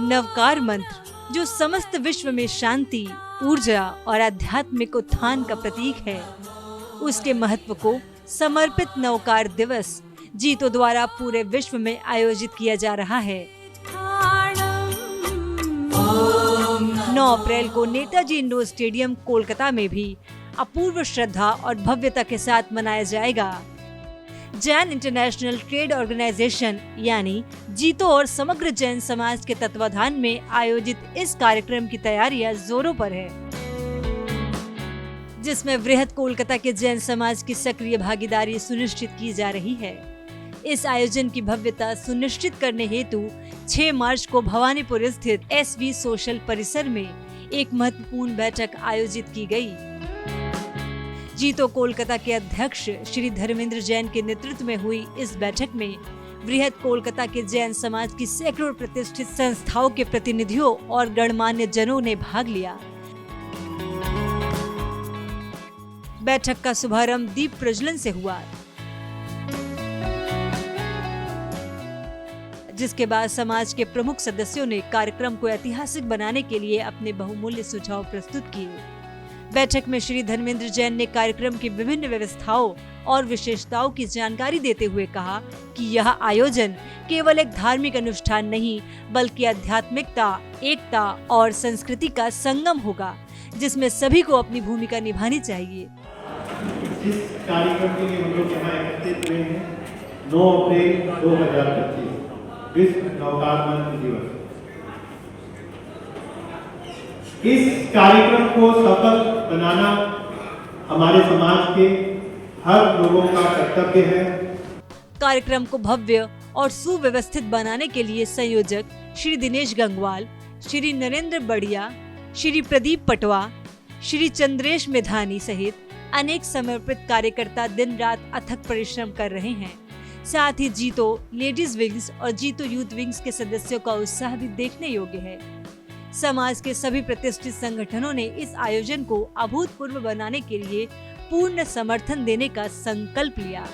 नवकार मंत्र जो समस्त विश्व में शांति, ऊर्जा और आध्यात्मिक उत्थान का प्रतीक है, उसके महत्व को समर्पित नवकार दिवस जीतो द्वारा पूरे विश्व में आयोजित किया जा रहा है। 9 अप्रैल को नेताजी इंडोर स्टेडियम कोलकाता में भी अपूर्व श्रद्धा और भव्यता के साथ मनाया जाएगा। जैन इंटरनेशनल ट्रेड ऑर्गेनाइजेशन यानी जीतो और समग्र जैन समाज के तत्वाधान में आयोजित इस कार्यक्रम की तैयारियां जोरों पर है, जिसमें वृहद कोलकाता के जैन समाज की सक्रिय भागीदारी सुनिश्चित की जा रही है। इस आयोजन की भव्यता सुनिश्चित करने हेतु 6 मार्च को भवानीपुर स्थित SV सोशल परिसर में एक महत्वपूर्ण बैठक आयोजित की गई। जीतो कोलकाता के अध्यक्ष श्री धर्मेंद्र जैन के नेतृत्व में हुई इस बैठक में वृहद कोलकाता के जैन समाज की सैकड़ों प्रतिष्ठित संस्थाओं के प्रतिनिधियों और गणमान्य जनों ने भाग लिया। बैठक का शुभारंभ दीप प्रज्वलन से हुआ, जिसके बाद समाज के प्रमुख सदस्यों ने कार्यक्रम को ऐतिहासिक बनाने के लिए अपने बहुमूल्य सुझाव प्रस्तुत किए। बैठक में श्री धर्मेंद्र जैन ने कार्यक्रम की विभिन्न व्यवस्थाओं और विशेषताओं की जानकारी देते हुए कहा कि यह आयोजन केवल एक धार्मिक अनुष्ठान नहीं, बल्कि आध्यात्मिकता, एकता और संस्कृति का संगम होगा, जिसमें सभी को अपनी भूमिका निभानी चाहिए। इस कार्यक्रम के लिए हम लोग यहाँ एकत्रित हुए हैं 9 अप्रैल 2025 विश्व नवकार मंत्र दिवस। इस कार्यक्रम को सफल बनाना हमारे समाज के हर लोगों का कर्तव्य है। कार्यक्रम को भव्य और सुव्यवस्थित बनाने के लिए संयोजक श्री दिनेश गंगवाल, श्री नरेंद्र बढ़िया, श्री प्रदीप पटवा, श्री चंद्रेश मेधानी सहित अनेक समर्पित कार्यकर्ता दिन रात अथक परिश्रम कर रहे हैं। साथ ही जीतो लेडीज विंग्स और जीतो यूथ विंग्स के सदस्यों का उत्साह भी देखने योग्य है। समाज के सभी प्रतिष्ठित संगठनों ने इस आयोजन को अभूतपूर्व बनाने के लिए पूर्ण समर्थन देने का संकल्प लिया।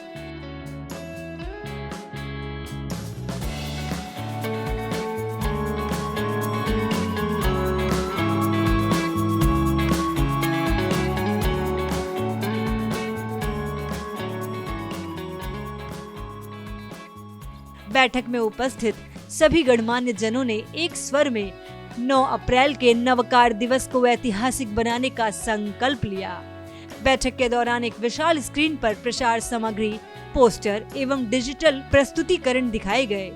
बैठक में उपस्थित सभी गणमान्य जनों ने एक स्वर में 9 अप्रैल के नवकार दिवस को ऐतिहासिक बनाने का संकल्प लिया। बैठक के दौरान एक विशाल स्क्रीन पर प्रचार सामग्री, पोस्टर एवं डिजिटल प्रस्तुतिकरण दिखाए गए,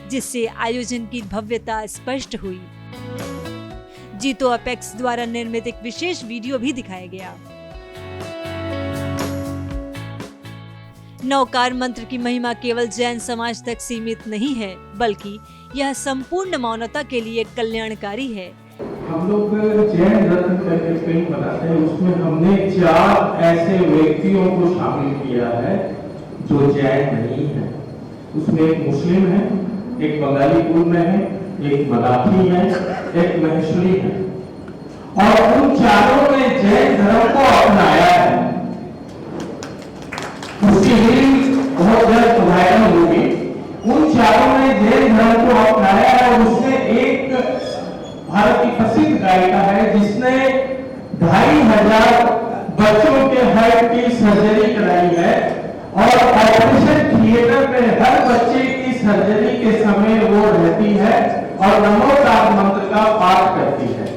जिससे आयोजन की भव्यता स्पष्ट हुई। जीतो अपेक्स द्वारा निर्मित एक विशेष वीडियो भी दिखाया गया। नवकार मंत्र की महिमा केवल जैन समाज तक सीमित नहीं है, बल्कि यह संपूर्ण मानवता के लिए कल्याणकारी है। हम लोग जैन रत्न करके फिल्म बनाते हैं, उसमें हमने 4 ऐसे व्यक्तियों को शामिल किया है जो जैन नहीं है। उसमें एक मुस्लिम है, एक बंगालीपुर में है, एक मराठी है, एक महेश्वरी है, और उन चारों ने जैन धर्म को अपनाया है। उसकी रील बहुत जल्द वायरल होगी। उन चारों ने जैन धर्म को अपनाया है, और उसमें एक भारत की प्रसिद्ध गायिका है जिसने 2500 बच्चों के हार्ट की सर्जरी कराई है, और ऑपरेशन थिएटर में हर बच्चे की सर्जरी के समय वो रहती है और नमोकार मंत्र का पाठ करती है।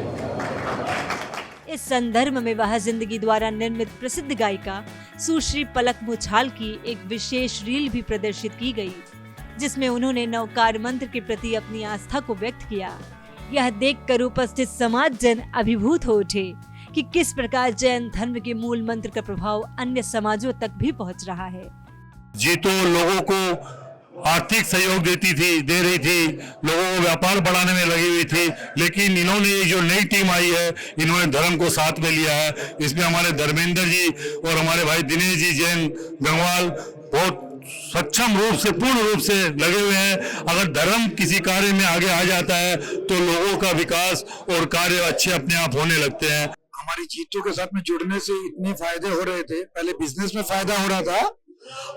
इस संदर्भ में वह जिंदगी द्वारा निर्मित प्रसिद्ध गायिका सुश्री पलक मुछाल की एक विशेष रील भी प्रदर्शित की गई, जिसमें उन्होंने नवकार मंत्र के प्रति अपनी आस्था को व्यक्त किया। यह देखकर उपस्थित समाज जन अभिभूत हो उठे कि किस प्रकार जैन धर्म के मूल मंत्र का प्रभाव अन्य समाजों तक भी पहुंच रहा है। जीतो लोगों को आर्थिक सहयोग दे रही थी, लोगों को व्यापार बढ़ाने में लगी हुई थी, लेकिन इन्होंने ये जो नई टीम आई है, इन्होंने धर्म को साथ में लिया है। इसमें हमारे धर्मेंद्र जी और हमारे भाई दिनेश जी जैन गंगवाल बहुत सक्षम रूप से, पूर्ण रूप से लगे हुए हैं। अगर धर्म किसी कार्य में आगे आ जाता है तो लोगों का विकास और कार्य अच्छे अपने आप होने लगते हैं। हमारी जीतो के साथ में जुड़ने से इतने फायदे हो रहे थे। पहले बिजनेस में फायदा हो रहा था,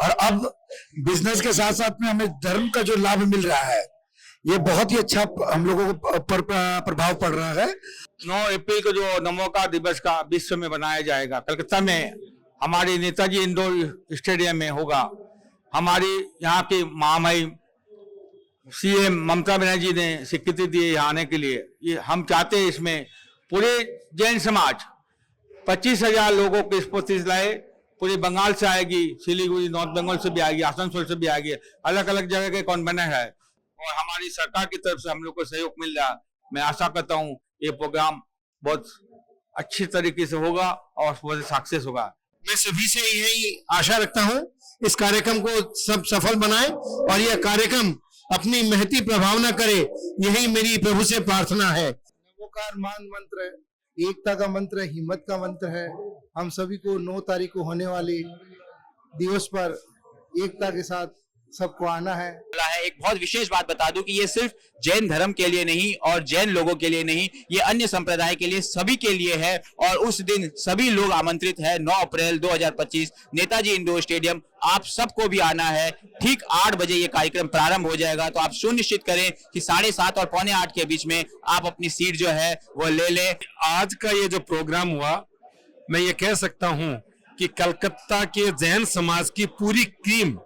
और अब बिजनेस के साथ साथ में हमें धर्म का जो लाभ मिल रहा है, ये बहुत ही अच्छा हम लोगों को प्रभाव पड़ रहा है। 9 अप्रैल को जो नमोकार दिवस का विश्व में बनाया जाएगा, कलकत्ता में हमारे नेताजी इंडोर स्टेडियम में होगा। हमारी यहाँ की महामहिम सीएम ममता बनर्जी ने स्वीकृति दी है यहाँ आने के लिए। ये हम चाहते हैं इसमें पूरे जैन समाज 25,000 लोगों को स्पोर्ट्स लाए। पूरे बंगाल से आएगी, सिलीगुड़ी नॉर्थ बंगाल से भी आएगी, आसनसोल से भी आएगी, अलग अलग जगह के कॉन्वेनर है और हमारी सरकार की तरफ से हम लोग को सहयोग मिल रहा है। मैं आशा करता हूँ ये प्रोग्राम बहुत अच्छी तरीके से होगा और बहुत सक्सेस होगा। मैं सभी से यही आशा रखता हूँ इस कार्यक्रम को सब सफल बनाए और यह कार्यक्रम अपनी महती प्रभावना करे, यही मेरी प्रभु से प्रार्थना है। नमोकार मान मंत्र एकता का मंत्र, हिम्मत का मंत्र है। हम सभी को 9 तारीख को होने वाले दिवस पर एकता के साथ सबको आना है। एक बहुत विशेष बात बता दूं कि ये सिर्फ जैन धर्म के लिए नहीं और जैन लोगों के लिए नहीं, ये अन्य संप्रदाय के लिए, सभी के लिए है। और उस दिन सभी लोग आमंत्रित है। 9 अप्रैल 2025 नेताजी इंडोर स्टेडियम, आप सबको भी आना है। ठीक 8 बजे ये कार्यक्रम प्रारंभ हो जाएगा, तो आप सुनिश्चित करें कि 7:30 और 7:45 के बीच में आप अपनी सीट जो है वो ले लें। आज का ये जो प्रोग्राम हुआ, मैं ये कह सकता हूं कि कलकत्ता के जैन समाज की पूरी टीम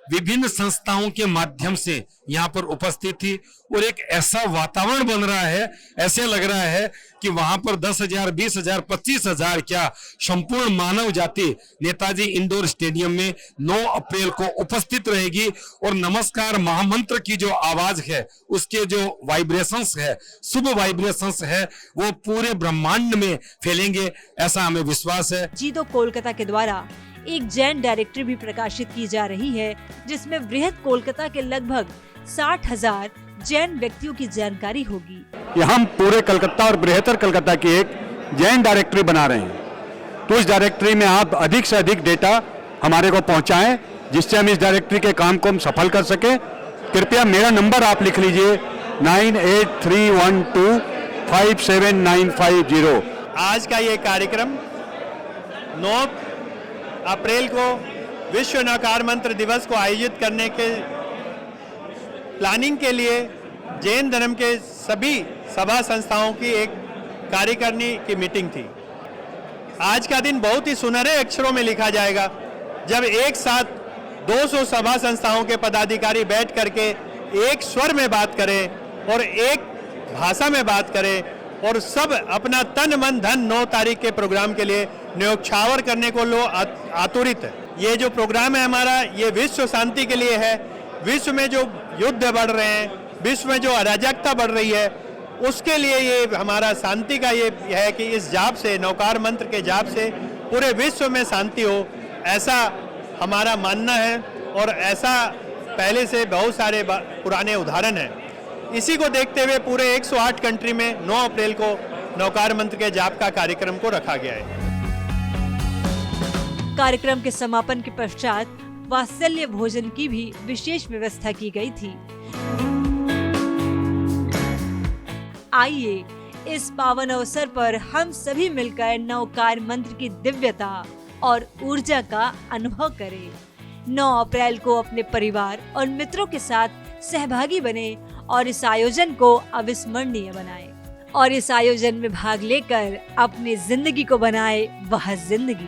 विभिन्न संस्थाओं के माध्यम से यहाँ पर उपस्थित थी और एक ऐसा वातावरण बन रहा है, ऐसे लग रहा है कि वहां पर 10,000, 20,000, 25,000 क्या संपूर्ण मानव जाति नेताजी इंडोर स्टेडियम में 9 अप्रैल को उपस्थित रहेगी और नमस्कार महामंत्र की जो आवाज है, उसके जो वाइब्रेशंस है, शुभ वाइब्रेशंस है, वो पूरे ब्रह्मांड में फैलेंगे, ऐसा हमें विश्वास है। जी तो कोलकाता के द्वारा एक जैन डायरेक्टरी भी प्रकाशित की जा रही है, जिसमें वृहद कोलकाता के लगभग 60,000 जैन व्यक्तियों की जानकारी होगी। हम पूरे कलकत्ता और बृहत्तर कलकत्ता की एक जैन डायरेक्टरी बना रहे हैं, तो इस डायरेक्टरी में आप अधिक से अधिक डेटा हमारे को पहुंचाएं, जिससे हम इस डायरेक्टरी के काम को हम सफल कर सके। कृपया मेरा नंबर आप लिख लीजिए 9831257950। आज का ये कार्यक्रम 9 अप्रैल को विश्व नवकार मंत्र दिवस को आयोजित करने के प्लानिंग के लिए जैन धर्म के सभी सभा संस्थाओं की एक कार्यकारिणी की मीटिंग थी। आज का दिन बहुत ही सुनहरे अक्षरों में लिखा जाएगा जब एक साथ 200 सभा संस्थाओं के पदाधिकारी बैठ करके एक स्वर में बात करें और एक भाषा में बात करें और सब अपना तन मन धन 9 तारीख के प्रोग्राम के लिए न्योछावर करने को लोग आतुरित है। ये जो प्रोग्राम है हमारा, ये विश्व शांति के लिए है। विश्व में जो युद्ध बढ़ रहे हैं, विश्व में जो अराजकता बढ़ रही है, उसके लिए ये हमारा शांति का ये है कि इस जाप से, नवकार मंत्र के जाप से पूरे विश्व में शांति हो, ऐसा हमारा मानना है। और ऐसा पहले से बहुत सारे पुराने उदाहरण हैं। इसी को देखते हुए पूरे 108 कंट्री में 9 अप्रैल को नवकार मंत्र के जाप का कार्यक्रम को रखा गया है। कार्यक्रम के समापन के पश्चात वात्सल्य भोजन की भी विशेष व्यवस्था की गई थी। आइए इस पावन अवसर पर हम सभी मिलकर नवकार मंत्र की दिव्यता और ऊर्जा का अनुभव करें। 9 अप्रैल को अपने परिवार और मित्रों के साथ सहभागी बने और इस आयोजन को अविस्मरणीय बनाएं और इस आयोजन में भाग लेकर अपनी जिंदगी को बनाए वह जिंदगी।